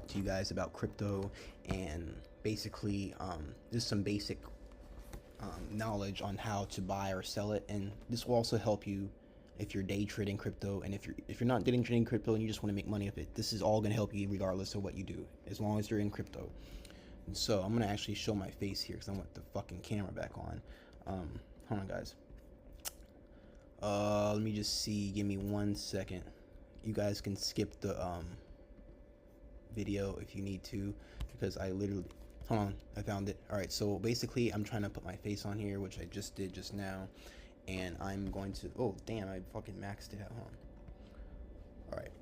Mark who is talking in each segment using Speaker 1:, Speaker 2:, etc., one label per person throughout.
Speaker 1: talk to you guys about crypto and basically just some basic knowledge on how to buy or sell it. And this will also help you if you're day trading crypto, and if you're not day trading crypto and you just want to make money off it. This is all going to help you regardless of what you do, as long as you're in crypto. And so I'm going to actually show my face here because I want the fucking camera back on. Hold on, guys. Let me just see. Give me 1 second. You guys can skip the video if you need to, because I literally, hold on, I found it. All right, so basically I'm trying to put my face on here, which I just did just now, and I'm going to, oh damn, I fucking maxed it out. Hold on. All right,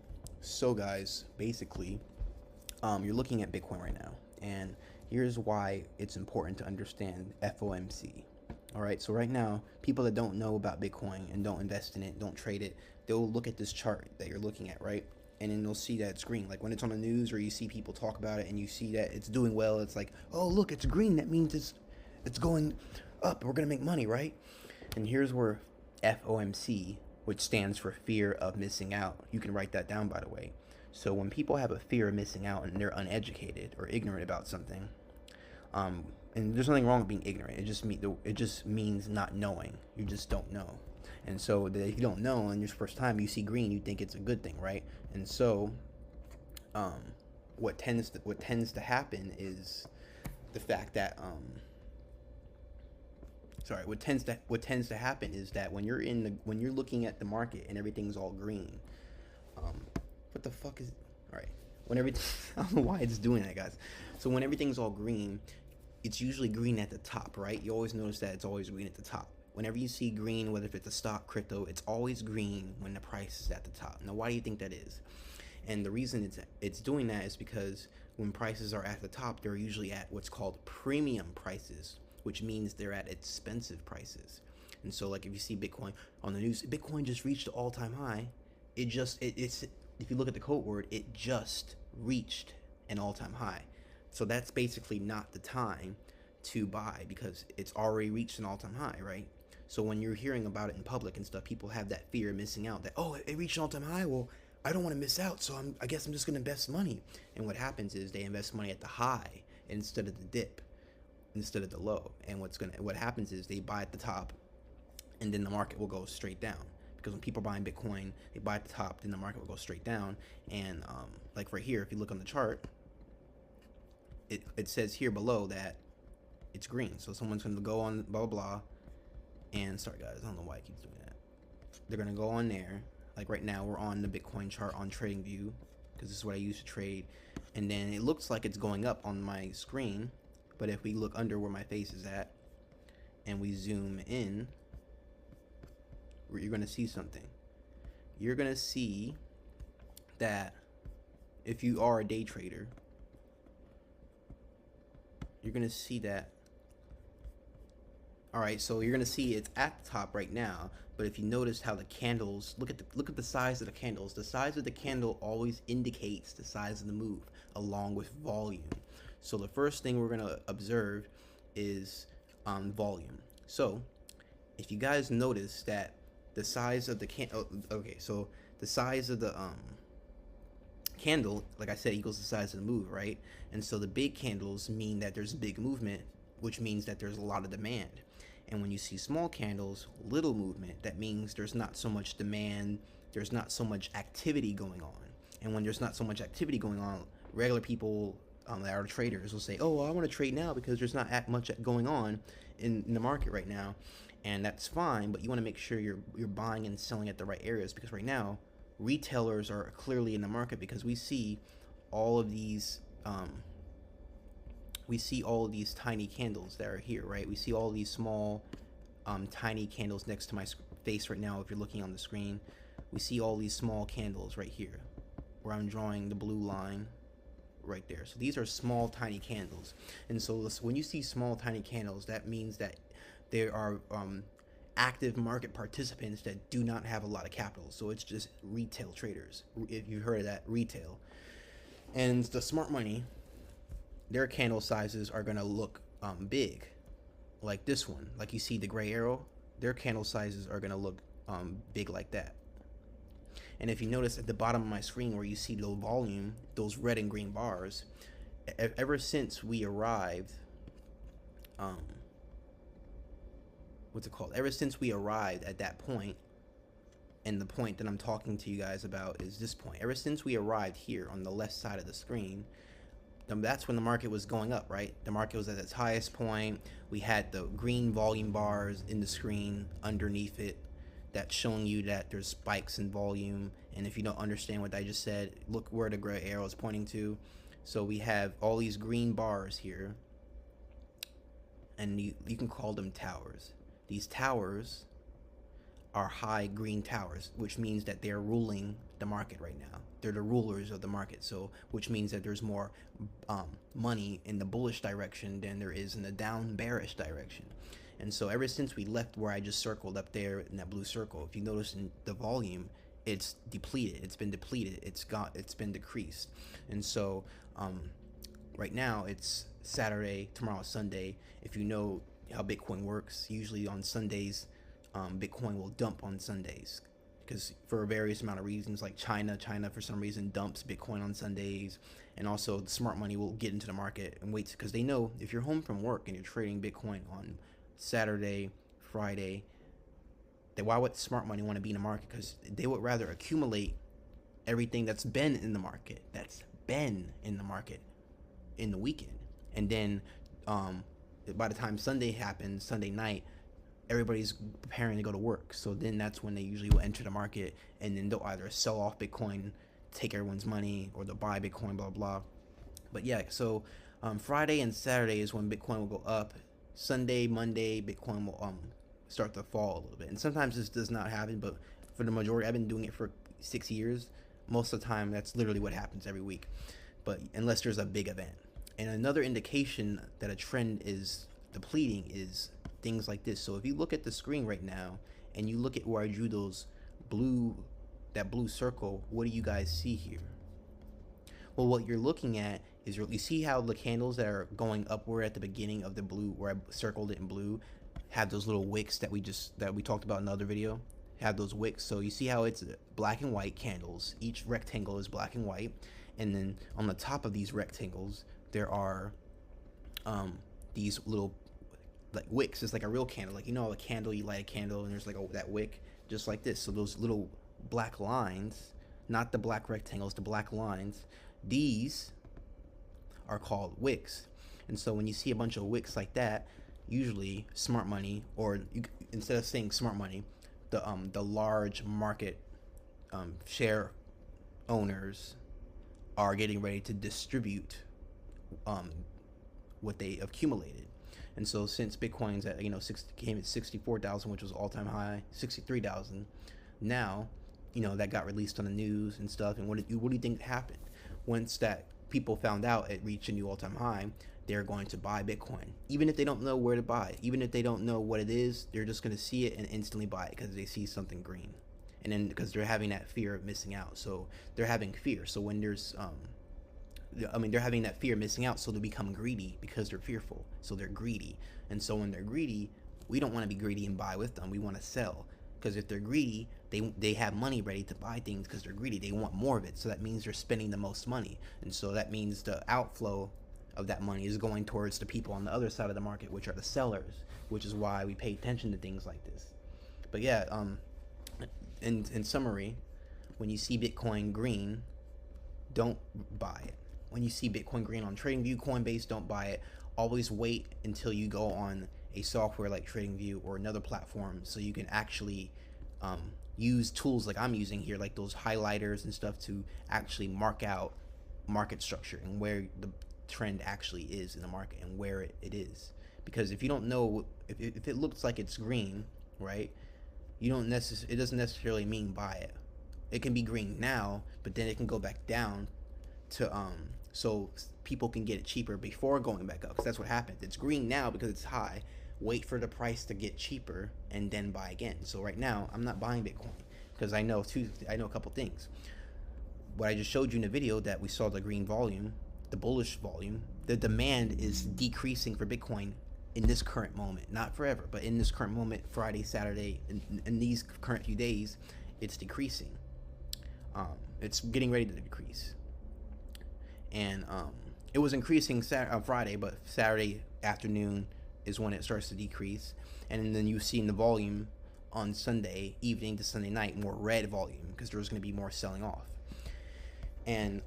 Speaker 1: so guys, basically you're looking at Bitcoin right now, and here's why it's important to understand FOMC. All right, so right now, people that don't know about Bitcoin and don't invest in it, don't trade it, they'll look at this chart that you're looking at, right? And then they'll see that it's green. Like when it's on the news or you see people talk about it and you see that it's doing well, it's like, oh, look, it's green. That means it's going up. We're going to make money, right? And here's where FOMC, which stands for fear of missing out. You can write that down, by the way. So when people have a fear of missing out and they're uneducated or ignorant about something, and there's nothing wrong with being ignorant. It just means not knowing. You just don't know. And so if you don't know and your first time you see green, you think it's a good thing, right? And so what tends to happen is the fact that what tends to happen is that when you're looking at the market and everything's all green, what the fuck is, all right, when everything, I don't know why it's doing that, guys. So when everything's all green, it's usually green at the top, right? You always notice that it's always green at the top. Whenever you see green, whether if it's a stock, crypto, it's always green when the price is at the top. Now, why do you think that is? And the reason it's doing that is because when prices are at the top, they're usually at what's called premium prices, which means they're at expensive prices. And so, like if you see Bitcoin on the news, Bitcoin just reached the all-time high. It's if you look at the code word, it just reached an all-time high. So that's basically not the time to buy because it's already reached an all-time high, right? So when you're hearing about it in public and stuff, people have that fear of missing out, that, oh, it reached an all-time high, well, I don't want to miss out, so I guess I'm just going to invest money. And what happens is they invest money at the high instead of the dip, instead of the low. And what happens is they buy at the top, and then the market will go straight down. Because when people are buying Bitcoin, they buy at the top, then the market will go straight down. And like right here, if you look on the chart, it says here below that it's green. So someone's going to go on blah, blah, blah. And sorry, guys, I don't know why it keeps doing that. They're going to go on there. Like right now, we're on the Bitcoin chart on TradingView because this is what I use to trade. And then it looks like it's going up on my screen. But if we look under where my face is at and we zoom in, you're going to see something. You're going to see that if you are a day trader, you're going to see that. All right, so you're going to see it's at the top right now, but if you notice how the candles, look at the size of the candles. The size of the candle always indicates the size of the move along with volume. So the first thing we're going to observe is volume. So if you guys notice that the size of the so the size of the candle, like I said, equals the size of the move, right? And so the big candles mean that there's big movement, which means that there's a lot of demand. And when you see small candles, little movement, that means there's not so much demand, there's not so much activity going on. And when there's not so much activity going on, regular people that are traders will say, oh, well, I want to trade now because there's not much going on in the market right now. And that's fine, but you want to make sure you're buying and selling at the right areas, because right now retailers are clearly in the market, because we see all of these tiny candles that are here, right? We see all these small tiny candles next to my face right now. If you're looking on the screen, we see all these small candles right here where I'm drawing the blue line right there. So these are small tiny candles. And so when you see small tiny candles, that means that there are active market participants that do not have a lot of capital. So it's just retail traders, if you've heard of that, retail. And the smart money, their candle sizes are going to look big, like this one. Like you see the gray arrow, their candle sizes are going to look big like that. And if you notice at the bottom of my screen where you see the volume, those red and green bars, ever since we arrived, what's it called? Ever since we arrived at that point, and the point that I'm talking to you guys about is this point. Ever since we arrived here on the left side of the screen, that's when the market was going up, right? The market was at its highest point. We had the green volume bars in the screen underneath it that's showing you that there's spikes in volume. And if you don't understand what I just said, look where the gray arrow is pointing to. So we have all these green bars here, and you can call them towers. These towers are high green towers, which means that they're ruling the market right now. They're the rulers of the market, so which means that there's more money in the bullish direction than there is in the down bearish direction. And so ever since we left where I just circled up there in that blue circle, if you notice in the volume, it's depleted. It's been depleted. It's been decreased. And so right now it's Saturday, tomorrow Sunday. If you know how Bitcoin works, usually on Sundays, Bitcoin will dump on Sundays because for various amount of reasons, like China for some reason dumps Bitcoin on Sundays, and also the smart money will get into the market and wait because they know if you're home from work and you're trading Bitcoin on Saturday, Friday, then why would smart money want to be in the market? Because they would rather accumulate everything that's been in the market, in the weekend, and then by the time Sunday happens, Sunday night, everybody's preparing to go to work. So then that's when they usually will enter the market, and then they'll either sell off Bitcoin, take everyone's money, or they'll buy Bitcoin, blah blah. But yeah, so Friday and Saturday is when Bitcoin will go up. Sunday, Monday, Bitcoin will start to fall a little bit. And sometimes this does not happen, but for the majority, I've been doing it for 6 years. Most of the time, that's literally what happens every week. But unless there's a big event. And another indication that a trend is depleting is things like this. So if you look at the screen right now and you look at where I drew that blue circle, what do you guys see here? Well, what you're looking at is you see how the candles that are going upward at the beginning of the blue, where I circled it in blue, have those little wicks that we talked about in another video, have those wicks. So you see how it's black and white candles. Each rectangle is black and white, and then on the top of these rectangles there are these little like wicks. It's like a real candle, like, you know, a candle, you light a candle and there's like that wick, just like this. So those little black lines, not the black rectangles, the black lines, these are called wicks. And so when you see a bunch of wicks like that, usually smart money, or instead of saying smart money, the large market share owners are getting ready to distribute what they accumulated. And so since Bitcoin's at, came at 64,000, which was all-time high, 63,000, now, that got released on the news and stuff. And what do you think happened? Once that people found out it reached a new all-time high, they're going to buy Bitcoin. Even if they don't know where to buy it, even if they don't know what it is, they're just going to see it and instantly buy it because they see something green. And then because they're having that fear of missing out. So they're having fear. So when there's they're having that fear of missing out, so they become greedy because they're fearful. So they're greedy. And so when they're greedy, we don't want to be greedy and buy with them. We want to sell. Because if they're greedy, they have money ready to buy things because they're greedy. They want more of it. So that means they're spending the most money. And so that means the outflow of that money is going towards the people on the other side of the market, which are the sellers, which is why we pay attention to things like this. But yeah, in summary, when you see Bitcoin green, don't buy it. When you see Bitcoin green on TradingView, Coinbase, don't buy it. Always wait until you go on a software like TradingView or another platform so you can actually use tools like I'm using here, like those highlighters and stuff, to actually mark out market structure and where the trend actually is in the market and where it is. Because if you don't know, if it looks like it's green, right, it doesn't necessarily mean buy it. It can be green now, but then it can go back down to so people can get it cheaper before going back up, because that's what happens. It's green now because it's high. Wait for the price to get cheaper and then buy again. So right now I'm not buying Bitcoin because I know a couple things. What I just showed you in the video, that we saw the green volume, the bullish volume, the demand is decreasing for Bitcoin in this current moment, not forever, but in this current moment, Friday, Saturday, in these current few days, it's decreasing. It's getting ready to decrease, and it was increasing Friday, but Saturday afternoon is when it starts to decrease, and then you see in the volume on Sunday evening to Sunday night more red volume because there's going to be more selling off, and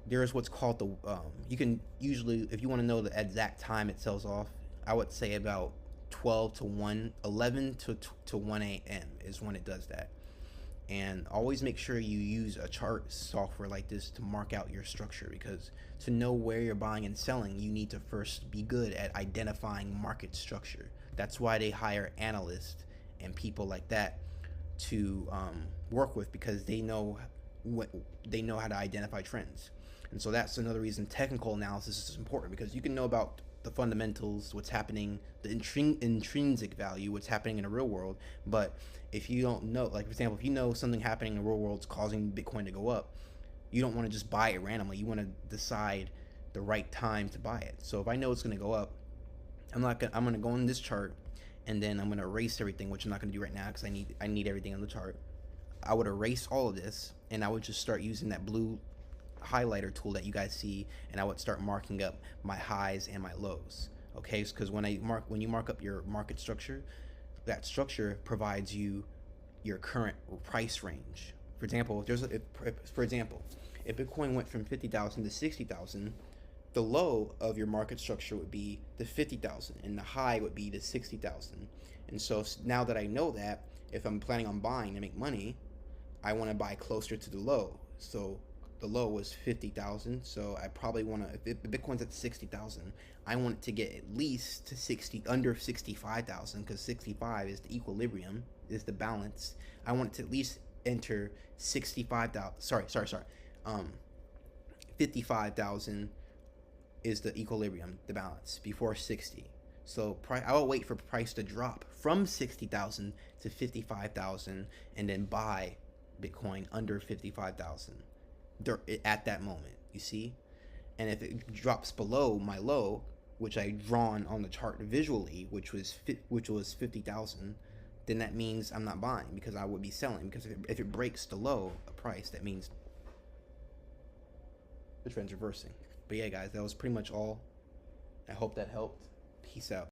Speaker 1: there's what's called the you can usually, if you want to know the exact time it sells off, I would say about 12 to 1, 11 to 1 a.m. is when it does that. And always make sure you use a chart software like this to mark out your structure, because to know where you're buying and selling, you need to first be good at identifying market structure. That's why they hire analysts and people like that to work with, because they know how to identify trends. And so that's another reason technical analysis is important, because you can know about the fundamentals, what's happening, the intrinsic value, what's happening in the real world. But if you don't know, like for example, if you know something happening in the real world is causing Bitcoin to go up, you don't want to just buy it randomly. You want to decide the right time to buy it. So if I know it's going to go up, I'm going to go on this chart, and then I'm going to erase everything, which I'm not going to do right now because I need everything on the chart. I would erase all of this, and I would just start using that blue highlighter tool that you guys see, and I would start marking up my highs and my lows. Okay, because when you mark up your market structure, that structure provides you your current price range. For example, if Bitcoin went from 50,000 to 60,000, the low of your market structure would be the 50,000, and the high would be the 60,000. And so now that I know that, if I'm planning on buying to make money, I want to buy closer to the low. So the low was 50,000, so I probably want to, if Bitcoin's at 60,000, I want it to get at least to under 65,000, because 65 is the equilibrium, is the balance. I want it to at least enter 65,000. 55,000 is the equilibrium, the balance, before 60. So I will wait for price to drop from 60,000 to 55,000, and then buy Bitcoin under 55,000. At that moment, you see. And if it drops below my low, which I drawn on the chart visually, which was 50,000, then that means I'm not buying, because I would be selling. Because if it breaks the low price, that means the trend's reversing. But yeah, guys, that was pretty much all. I hope that helped. Peace out.